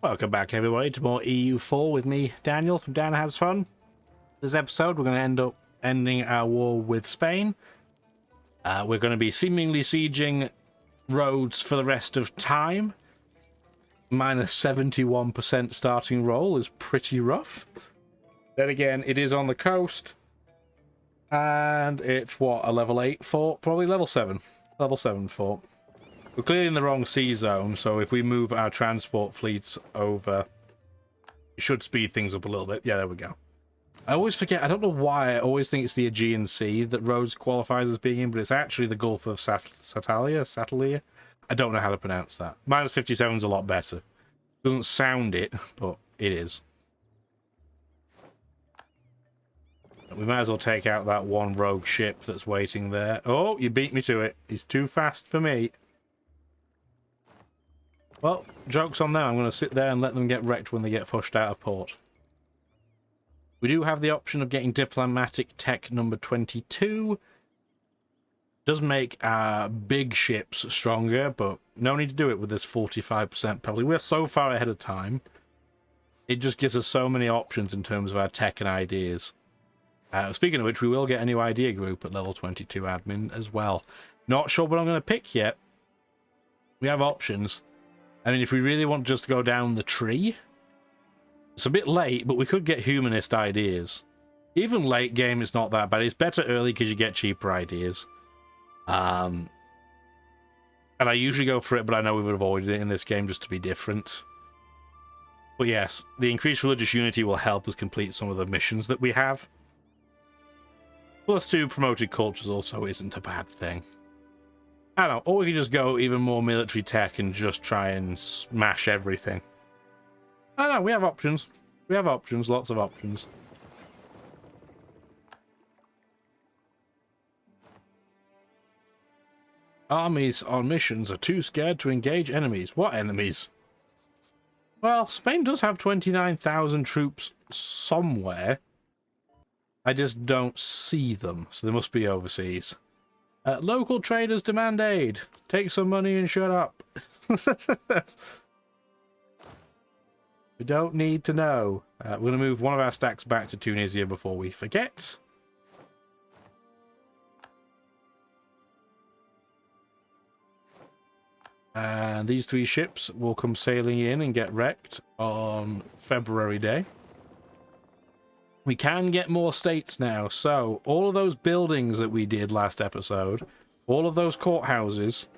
Welcome back, everybody, to more EU4 with me, Daniel from Dan Has Fun. This episode, we're going to end up ending our war with Spain. We're going to be seemingly sieging Rhodes for the rest of time. Minus 71% starting roll is pretty rough. Then again, it is on the coast. And it's, what, a level 8 fort? Probably level 7. Level 7 fort. We're clearly in the wrong sea zone, so if we move our transport fleets over, it should speed things up a little bit. Yeah, there we go. I always forget, I don't know why, I always think it's the Aegean Sea that Rhodes qualifies as being in, but it's actually the Gulf of Satalia? I don't know how to pronounce that. Minus 57 is a lot better. Doesn't sound it, but it is. We might as well take out that one rogue ship that's waiting there. Oh, you beat me to it. He's too fast for me. Well, joke's on them. I'm going to sit there and let them get wrecked when they get pushed out of port. We do have the option of getting diplomatic tech number 22. Does make our big ships stronger, but no need to do it with this 45% penalty. We're so far ahead of time. It just gives us so many options in terms of our tech and ideas. Speaking of which, we will get a new idea group at level 22 admin as well. Not sure what I'm going to pick yet. We have options. I mean, if we really want just to go down the tree, it's a bit late, but we could get humanist ideas. Even late game, it's not that bad. It's better early because you get cheaper ideas. And I usually go for it, but I know we've avoided it in this game just to be different. But yes, the increased religious unity will help us complete some of the missions that we have. Plus 2 promoted cultures also isn't a bad thing. I don't know, or we could just go even more military tech and just try and smash everything. I don't know, we have options. We have options, lots of options. Armies on missions are too scared to engage enemies. What enemies? Well, Spain does have 29,000 troops somewhere. I just don't see them, so they must be overseas. Local traders demand aid. Take some money and shut up. We don't need to know. We're going to move one of our stacks back to Tunisia before we forget. And these 3 ships will come sailing in and get wrecked on February Day. We can get more states now, so all of those buildings that we did last episode, all of those courthouses,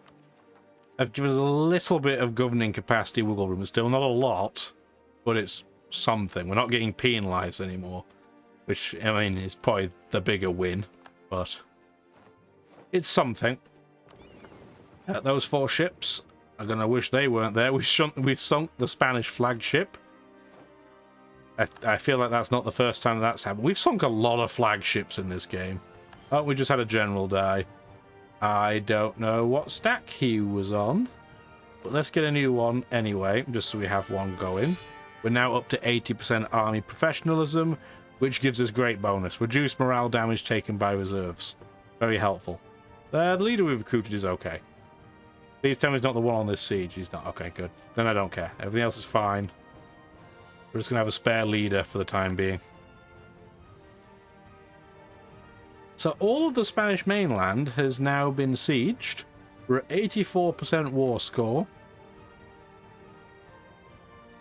have given us a little bit of governing capacity wiggle room. It's still not a lot, but it's something. We're not getting penalised anymore, which, I mean, is probably the bigger win, but it's something. Those 4 ships are going to wish they weren't there. We've sunk the Spanish flagship. I feel like that's not the first time that's happened. We've sunk a lot of flagships in this game. Oh, we just had a general die. I don't know what stack he was on. But let's get a new one anyway, just so we have one going. We're now up to 80% army professionalism, which gives us great bonus. Reduced morale damage taken by reserves. Very helpful. The leader we've recruited is okay. Please tell me he's not the one on this siege. He's not. Okay, good. Then I don't care. Everything else is fine. We're just going to have a spare leader for the time being. So all of the Spanish mainland has now been sieged. We're at 84% war score.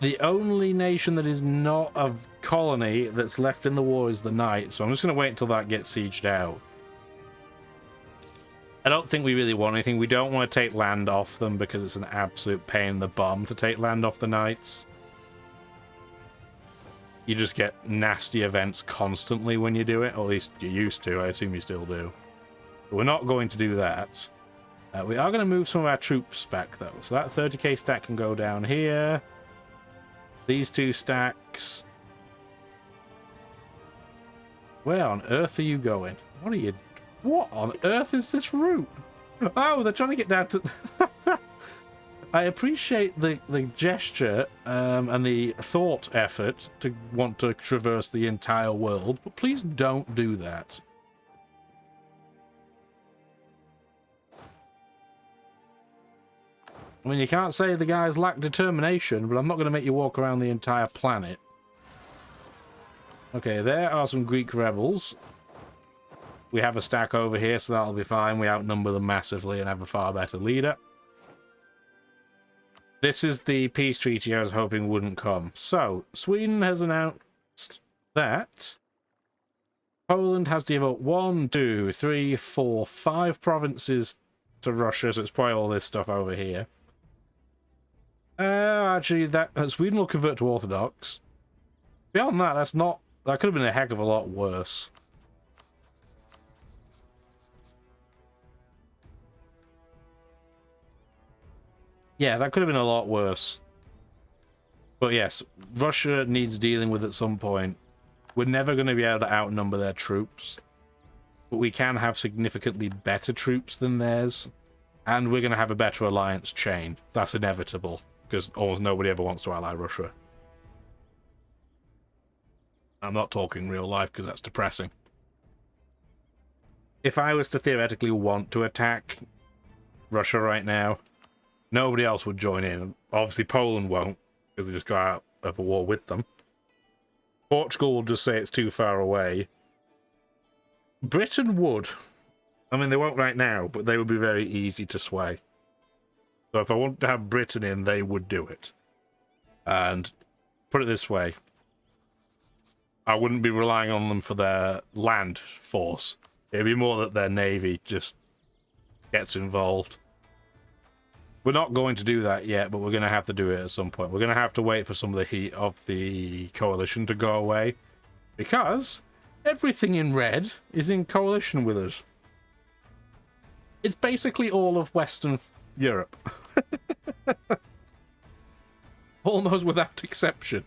The only nation that is not a colony that's left in the war is the Knights, so I'm just going to wait until that gets sieged out. I don't think we really want anything. We don't want to take land off them because it's an absolute pain in the bum to take land off the Knights. You just get nasty events constantly when you do it, or at least you used to. I assume you still do. But we're not going to do that. We are going to move some of our troops back, though. So that 30k stack can go down here. These 2 stacks. Where on earth are you going? What are you... What on earth is this route? Oh, they're trying to get down to... I appreciate the gesture and the thought effort to want to traverse the entire world, but please don't do that. I mean, you can't say the guys lack determination, but I'm not going to make you walk around the entire planet. Okay, there are some Greek rebels. We have a stack over here, so that'll be fine. We outnumber them massively and have a far better leader. This is the peace treaty I was hoping wouldn't come. So, Sweden has announced that Poland has to give up 1, 2, 3, 4, 5 provinces to Russia, so it's probably all this stuff over here. Actually, that Sweden will convert to Orthodox. Beyond that, that could have been a heck of a lot worse. Yeah, that could have been a lot worse. But yes, Russia needs dealing with at some point. We're never going to be able to outnumber their troops. But we can have significantly better troops than theirs. And we're going to have a better alliance chain. That's inevitable. Because almost nobody ever wants to ally Russia. I'm not talking real life because that's depressing. If I was to theoretically want to attack Russia right now, nobody else would join in. Obviously Poland won't, because they just got out of a war with them. Portugal will just say it's too far away. Britain would. I mean, they won't right now, but they would be very easy to sway. So if I wanted to have Britain in, they would do it. And put it this way, I wouldn't be relying on them for their land force. It'd be more that their navy just gets involved. We're not going to do that yet, but we're going to have to do it at some point. We're going to have to wait for some of the heat of the coalition to go away. Because everything in red is in coalition with us. It's basically all of Western Europe. Almost without exception.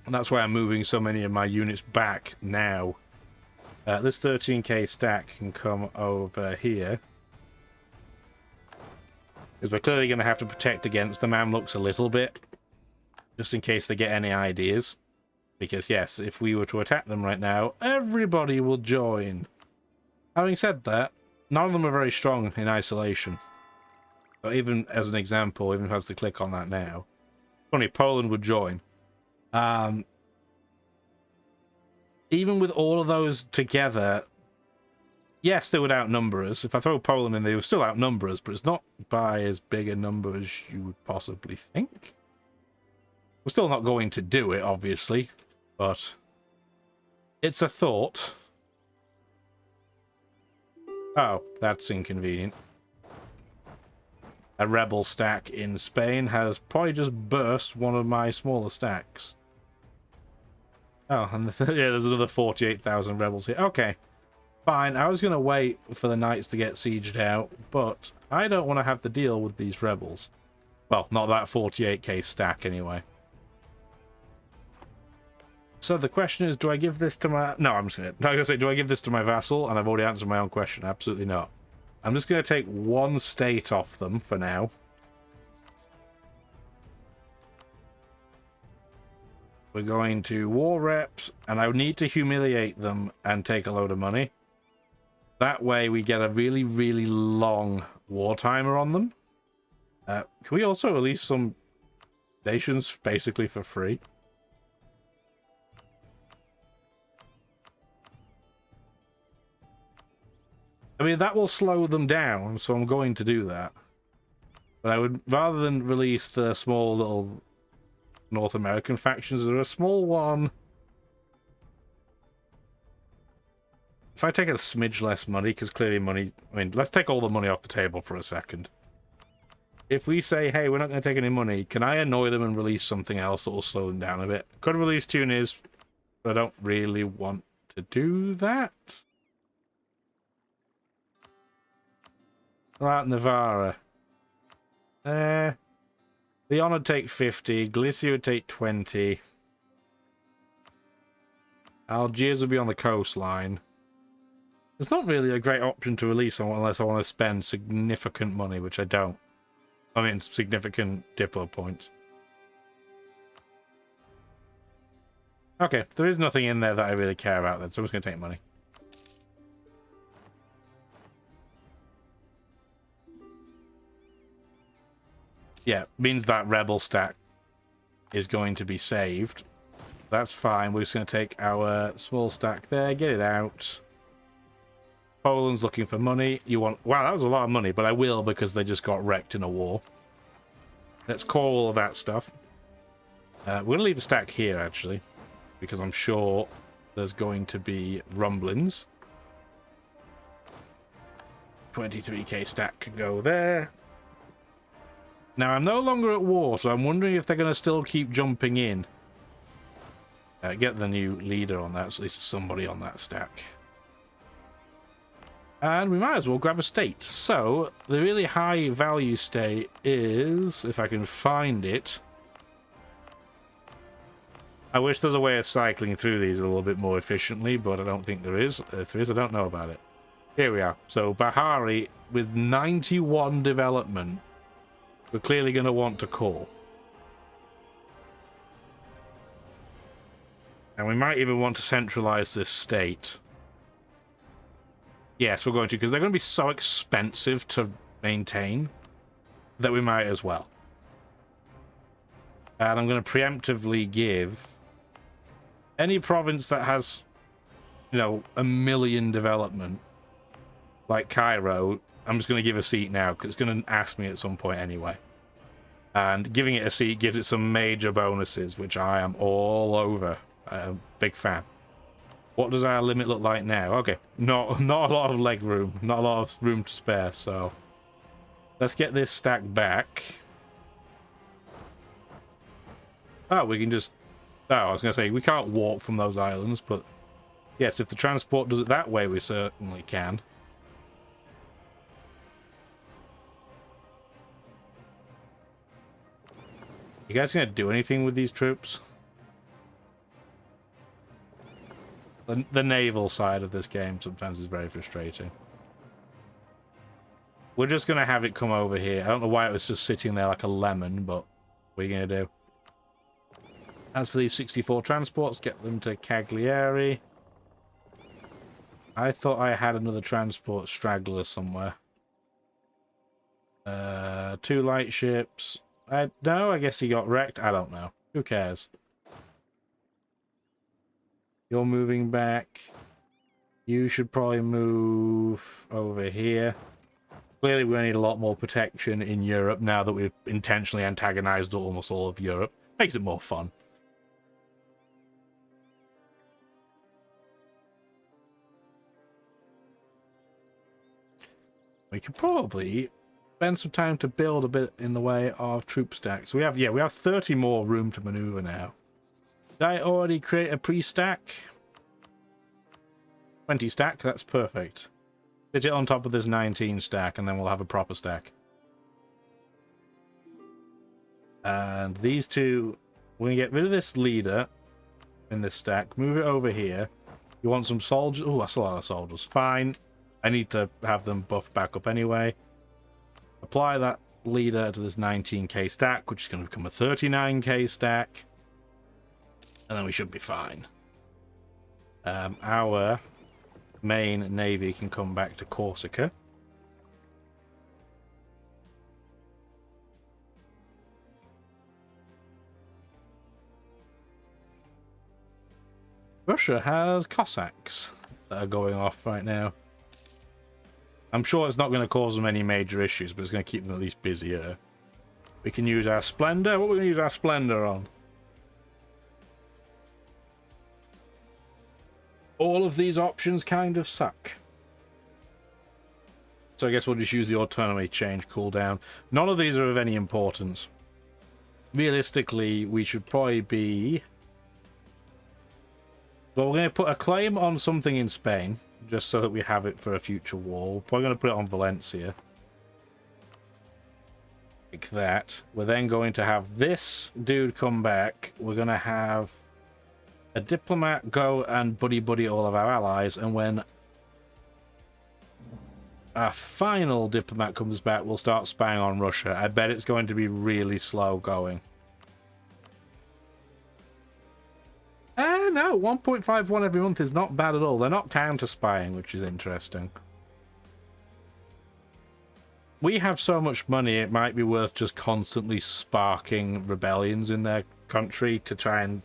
And that's why I'm moving so many of my units back now. This 13k stack can come over here. Because we're clearly going to have to protect against the Mamluks a little bit. Just in case they get any ideas. Because yes, if we were to attack them right now, everybody will join. Having said that, none of them are very strong in isolation. So even as an example, even if I was to click on that now, only Poland would join. Even with all of those together, yes, they would outnumber us. If I throw Poland in, they would still outnumber us, but it's not by as big a number as you would possibly think. We're still not going to do it, obviously, but it's a thought. Oh, that's inconvenient. A rebel stack in Spain has probably just burst one of my smaller stacks. Oh, and yeah, there's another 48,000 rebels here. Okay, fine. I was going to wait for the knights to get sieged out, but I don't want to have to deal with these rebels. Well, not that 48k stack anyway. So the question is, do I give this to my... No, I'm just going to say, do I give this to my vassal? And I've already answered my own question. Absolutely not. I'm just going to take one state off them for now. We're going to war reps, and I need to humiliate them and take a load of money. That way we get a really, really long war timer on them. Can we also release some nations basically for free? I mean, that will slow them down, so I'm going to do that. But I would, rather than release the small little North American factions, there are a small one. If I take a smidge less money, because clearly money... I mean, let's take all the money off the table for a second. If we say, hey, we're not going to take any money, can I annoy them and release something else that will slow them down a bit? Could release Tunis, but I don't really want to do that. Right, Navarra. Leon would take 50. Galicia would take 20. Algiers would be on the coastline. It's not really a great option to release unless I want to spend significant money, which I don't. I mean, significant Diplo points. Okay, there is nothing in there that I really care about then, so I'm just going to take money. Yeah, means that rebel stack is going to be saved. That's fine. We're just going to take our small stack there, get it out. Poland's looking for money. You want... Wow, that was a lot of money, but I will because they just got wrecked in a war. Let's call all of that stuff. We're going to leave a stack here, actually, because I'm sure there's going to be rumblings. 23k stack can go there. Now, I'm no longer at war, so I'm wondering if they're going to still keep jumping in. Get the new leader on that, so at least there's somebody on that stack. And we might as well grab a state. So, the really high value state is, if I can find it... I wish there's a way of cycling through these a little bit more efficiently, but I don't think there is. If there is, I don't know about it. Here we are. So, Bahari, with 91 development, we're clearly going to want to call. And we might even want to centralize this state. Yes, we're going to, because they're going to be so expensive to maintain that we might as well. And I'm going to preemptively give any province that has, you know, 1 million development, like Cairo, I'm just going to give a seat now, because it's going to ask me at some point anyway. And giving it a seat gives it some major bonuses, which I am all over. Big fan. What does our limit look like now? Okay, not a lot of leg room, not a lot of room to spare, so let's get this stack back. Oh, we can just... Oh, I was going to say, we can't walk from those islands, but yes, if the transport does it that way, we certainly can. You guys going to do anything with these troops? The naval side of this game sometimes is very frustrating. We're just going to have it come over here. I don't know why it was just sitting there like a lemon, but what are you going to do? As for these 64 transports, get them to Cagliari. I thought I had another transport straggler somewhere. 2 light ships. No, I guess he got wrecked. I don't know. Who cares? You're moving back. You should probably move over here. Clearly, we need a lot more protection in Europe now that we've intentionally antagonized almost all of Europe. Makes it more fun. We could probably spend some time to build a bit in the way of troop stacks. We have 30 more room to maneuver now. Did I already create a pre-stack? 20 stack, that's perfect. Sit it on top of this 19 stack and then we'll have a proper stack. And these two, we're going to get rid of this leader in this stack, move it over here. You want some soldiers? Oh, that's a lot of soldiers. Fine. I need to have them buffed back up anyway. Apply that leader to this 19k stack, which is going to become a 39k stack. And then we should be fine. Our main navy can come back to Corsica. Russia has Cossacks that are going off right now. I'm sure it's not going to cause them any major issues, but it's going to keep them at least busier. We can use our Splendor. What are we going to use our Splendor on? All of these options kind of suck. So I guess we'll just use the autonomy change cooldown. None of these are of any importance. Realistically, we should probably be... Well, we're going to put a claim on something in Spain, just so that we have it for a future war. We're probably going to put it on Valencia. Like that. We're then going to have this dude come back. We're going to have a diplomat go and buddy all of our allies, and when our final diplomat comes back, we'll start spying on Russia. I bet it's going to be really slow going. No, 1.51 every month is not bad at all. They're not counter-spying, which is interesting. we have so much money, it might be worth just constantly sparking rebellions in their country to try and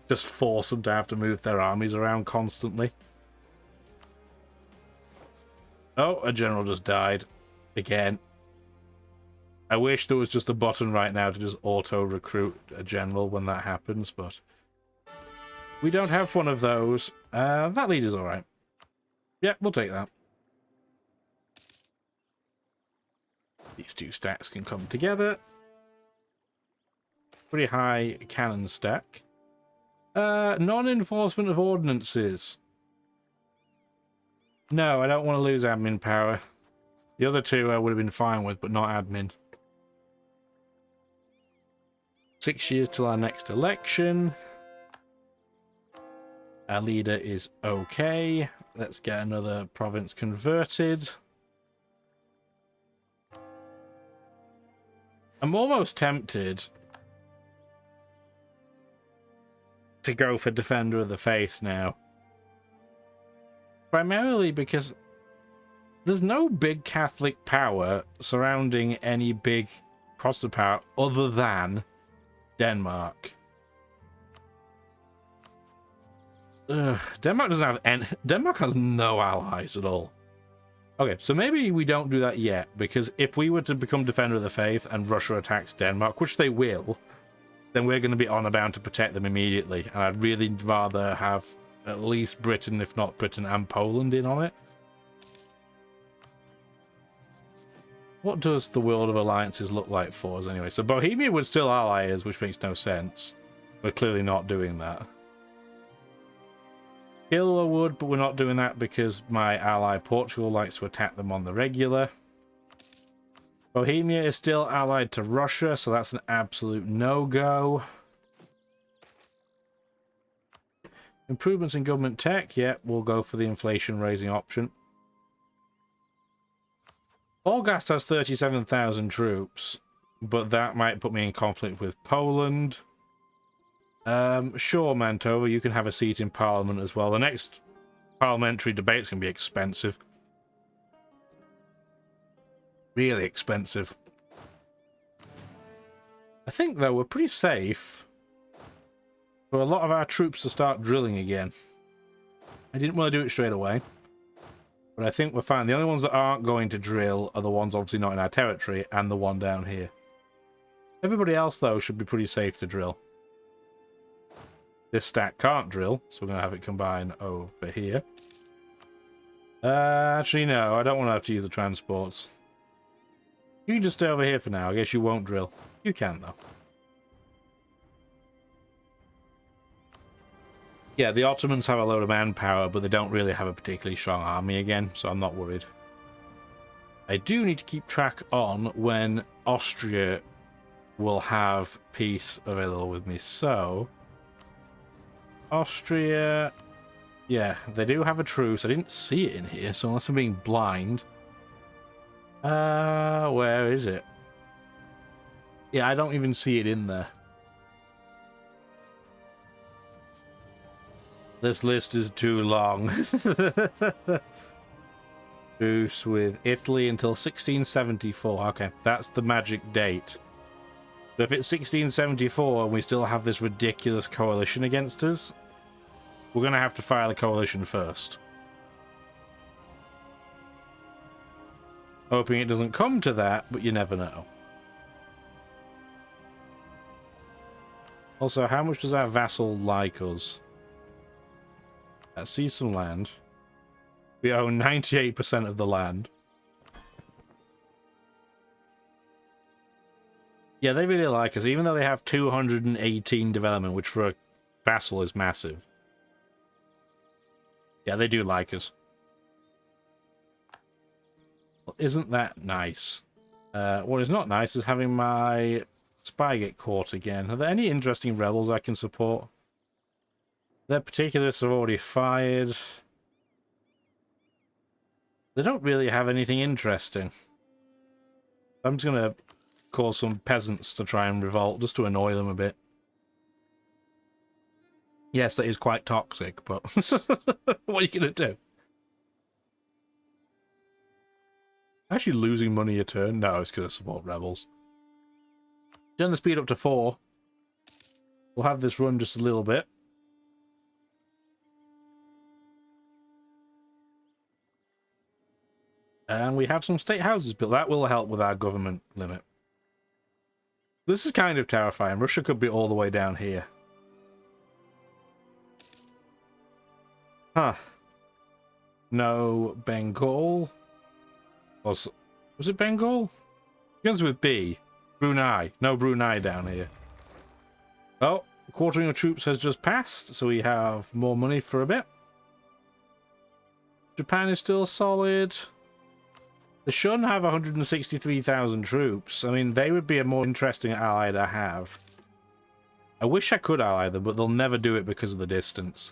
just force them to have to move their armies around constantly. Oh, a general just died. Again. I wish there was just a button right now to just auto-recruit a general when that happens, but we don't have one of those. That leader's alright. Yeah, we'll take that. These two stacks can come together. Pretty high cannon stack. Non-enforcement of ordinances. No, I don't want to lose admin power. The other two I would have been fine with, but not admin. 6 years till our next election. Our leader is okay. Let's get another province converted. I'm almost tempted to go for Defender of the Faith now. Primarily because there's no big Catholic power surrounding any big Protestant power other than Denmark. Denmark doesn't have any. Denmark has no allies at all. Okay, so maybe we don't do that yet, because if we were to become Defender of the Faith and Russia attacks Denmark, which they will, then we're going to be honor bound to protect them immediately. And I'd really rather have at least Britain, if not Britain and Poland, in on it. What does the world of alliances look like for us anyway? So Bohemia would still ally us, which makes no sense. We're clearly not doing that. Killa would, but we're not doing that because my ally Portugal likes to attack them on the regular. Bohemia is still allied to Russia, so that's an absolute no-go. Improvements in government tech, yeah, we'll go for the inflation-raising option. Olgast has 37,000 troops, but that might put me in conflict with Poland. Sure, Mantova, you can have a seat in Parliament as well. The next parliamentary debate's going to be expensive. Really expensive. I think, though, we're pretty safe for a lot of our troops to start drilling again. I didn't want to do it straight away, but I think we're fine. The only ones that aren't going to drill are the ones obviously not in our territory and the one down here. Everybody else, though, should be pretty safe to drill. This stack can't drill, so we're going to have it combine over here. Actually, no, I don't want to have to use the transports. You can just stay over here for now. I guess you won't drill. You can, though. Yeah, the Ottomans have a load of manpower, but they don't really have a particularly strong army again, so I'm not worried. I do need to keep track on when Austria will have peace available with me, so... Austria... Yeah, they do have a truce. I didn't see it in here, so unless I'm being blind... where is it? Yeah, I don't even see it in there. This list is too long. Truce with Italy until 1674. Okay, that's the magic date. So if it's 1674 and we still have this ridiculous coalition against us, we're going to have to fire the coalition first. Hoping it doesn't come to that, but you never know. Also, how much does our vassal like us? Let's see some land. We own 98% of the land. Yeah, they really like us, even though they have 218 development, which for a vassal is massive. Yeah, they do like us. Well, isn't that nice? What is not nice is having my spy get caught again. Are there any interesting rebels I can support? Their particularists are already fired. They don't really have anything interesting. I'm just going to cause some peasants to try and revolt, just to annoy them a bit. Yes, that is quite toxic, but what are you going to do? Actually losing money a turn? No, it's because I support rebels. Turn the speed up to 4. We'll have this run just a little bit. And we have some state houses built. That will help with our government limit. This is kind of terrifying. Russia could be all the way down here. Huh. No Bengal. Was it Bengal? Begins with B. Brunei. No Brunei down here. Oh, quartering of troops has just passed, so we have more money for a bit. Japan is still solid. They shouldn't have 163,000 troops. I mean, they would be a more interesting ally to have. I wish I could ally them, but they'll never do it because of the distance.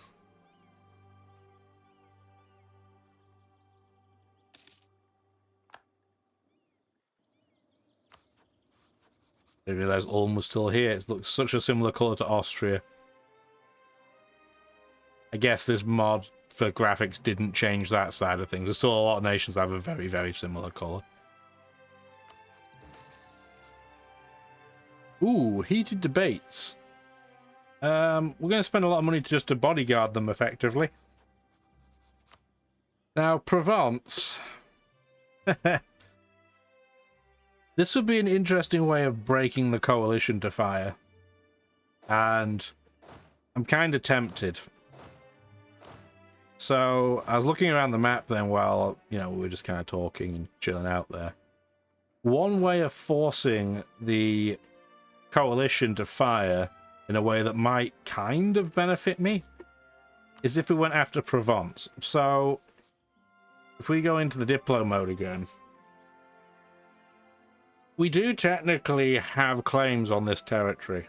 I realised Ulm was still here. It looks such a similar colour to Austria. I guess this mod for graphics didn't change that side of things. There's still a lot of nations that have a very, very similar colour. Ooh, heated debates. We're going to spend a lot of money just to bodyguard them effectively. Now, Provence. This would be an interesting way of breaking the coalition to fire. And I'm kind of tempted. So, I was looking around the map then while, you know, we were just kind of talking and chilling out there. One way of forcing the coalition to fire in a way that might kind of benefit me is if we went after Provence. So, if we go into the Diplo mode again, we do technically have claims on this territory.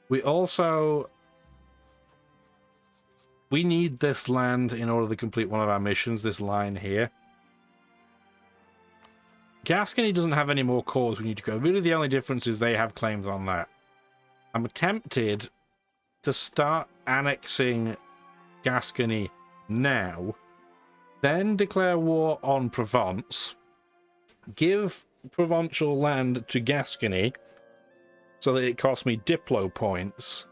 We also... we need this land in order to complete one of our missions, this line here. Gascony doesn't have any more cores we need to go. Really the only difference is they have claims on that. I'm tempted to start annexing Gascony now, then declare war on Provence, give provincial land to Gascony so that it costs me Diplo points,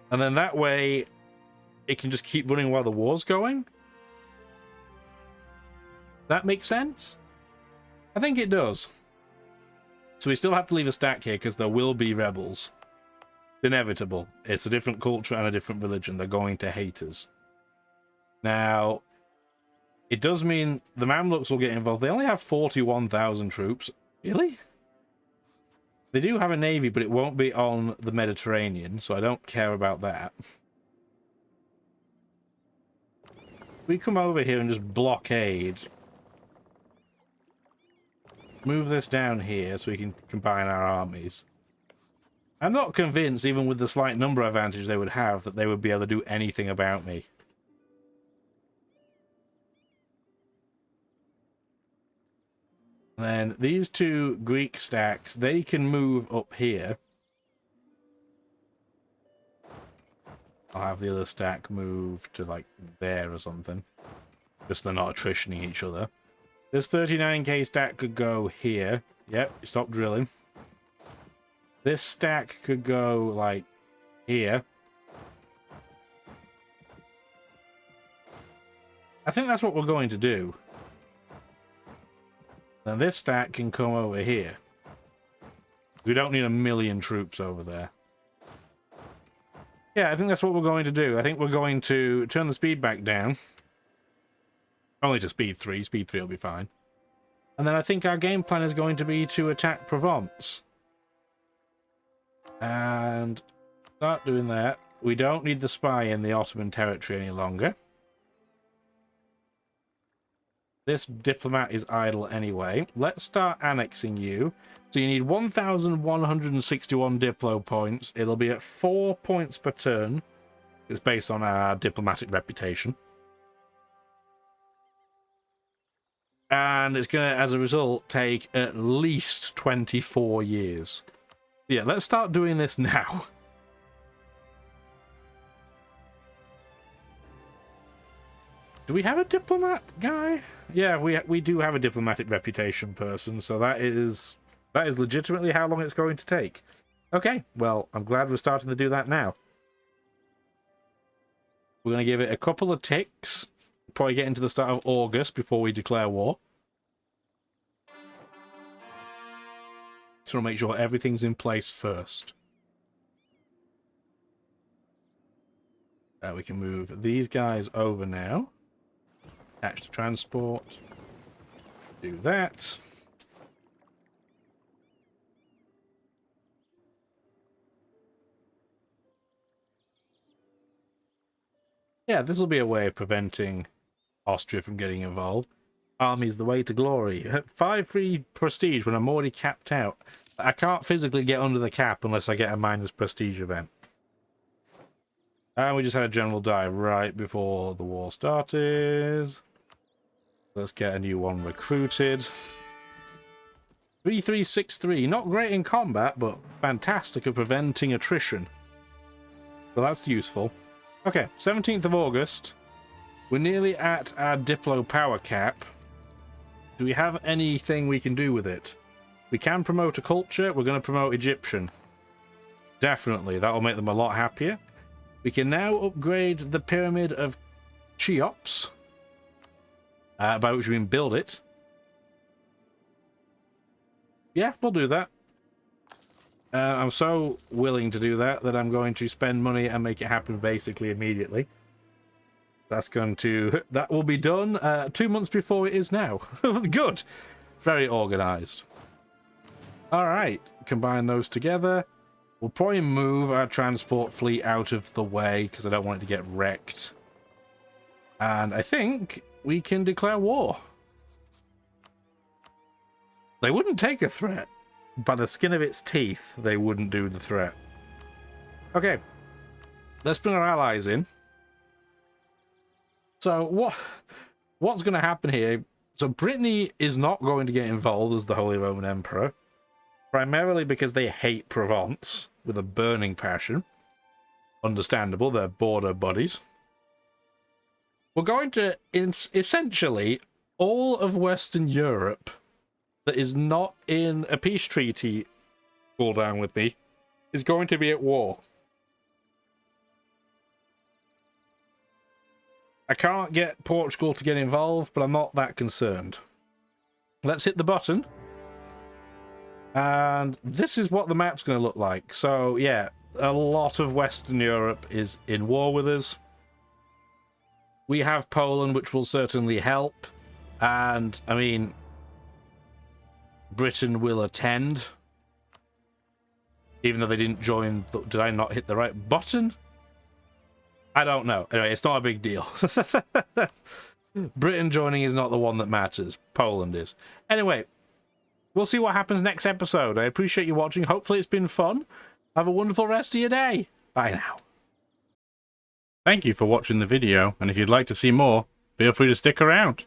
and then that way it can just keep running while the war's going. That makes sense? I think it does. So we still have to leave a stack here because there will be rebels. Inevitable. It's a different culture and a different religion. They're going to hate us. Now, it does mean the Mamluks will get involved. They only have 41,000 troops. Really? They do have a navy, but it won't be on the Mediterranean, so I don't care about that. We come over here and just blockade. Move this down here so we can combine our armies. I'm not convinced, even with the slight number advantage they would have, that they would be able to do anything about me. And then these two Greek stacks, they can move up here. I'll have the other stack move to, like, there or something. Just they're not attritioning each other. This 39k stack could go here. Yep, stop drilling. This stack could go, like, here. I think that's what we're going to do. Then this stack can come over here. We don't need a million troops over there. Yeah, I think that's what we're going to do. I think we're going to turn the speed back down. Only to speed 3. Speed 3 will be fine. And then I think our game plan is going to be to attack Provence. And start doing that. We don't need the spy in the Ottoman territory any longer. This diplomat is idle anyway. Let's start annexing you. So you need 1,161 Diplo points. It'll be at 4 points per turn. It's based on our diplomatic reputation. And it's going to, as a result, take at least 24 years. Yeah, let's start doing this now. Do we have a diplomat guy? Yeah, we do have a diplomatic reputation person, so that is legitimately how long it's going to take. Okay, well, I'm glad we're starting to do that now. We're going to give it a couple of ticks, probably get into the start of August before we declare war. Just want to make sure everything's in place first. We can move these guys over now. Attach to transport. Do that. Yeah, this will be a way of preventing Austria from getting involved. Army's the way to glory. 5 free prestige when I'm already capped out. I can't physically get under the cap unless I get a minus prestige event. And we just had a general die right before the war started. Let's get a new one recruited. 3363. Not great in combat, but fantastic at preventing attrition. So that's useful. Okay, 17th of August. We're nearly at our Diplo power cap. Do we have anything we can do with it? We can promote a culture. We're going to promote Egyptian. Definitely. That will make them a lot happier. We can now upgrade the Pyramid of Cheops. By which we mean build it. Yeah, we'll do that. I'm so willing to do that that I'm going to spend money and make it happen basically immediately. That will be done 2 months before it is now. Good. Very organized. All right. Combine those together. We'll probably move our transport fleet out of the way because I don't want it to get wrecked. And I think we can declare war. They wouldn't take a threat. By the skin of its teeth, they wouldn't do the threat. Okay. Let's bring our allies in. So what's going to happen here? So Brittany is not going to get involved as the Holy Roman Emperor. Primarily because they hate Provence with a burning passion. Understandable, they're border buddies. We're going to, essentially, all of Western Europe that is not in a peace treaty cooldown with me is going to be at war. I can't get Portugal to get involved, but I'm not that concerned. Let's hit the button. And this is what the map's going to look like. So, yeah, a lot of Western Europe is in war with us. We have Poland, which will certainly help. And, I mean, Britain will attend. Even though they didn't join. Did I not hit the right button? I don't know. Anyway, it's not a big deal. Britain joining is not the one that matters. Poland is. Anyway, we'll see what happens next episode. I appreciate you watching. Hopefully it's been fun. Have a wonderful rest of your day. Bye now. Thank you for watching the video, and if you'd like to see more, feel free to stick around.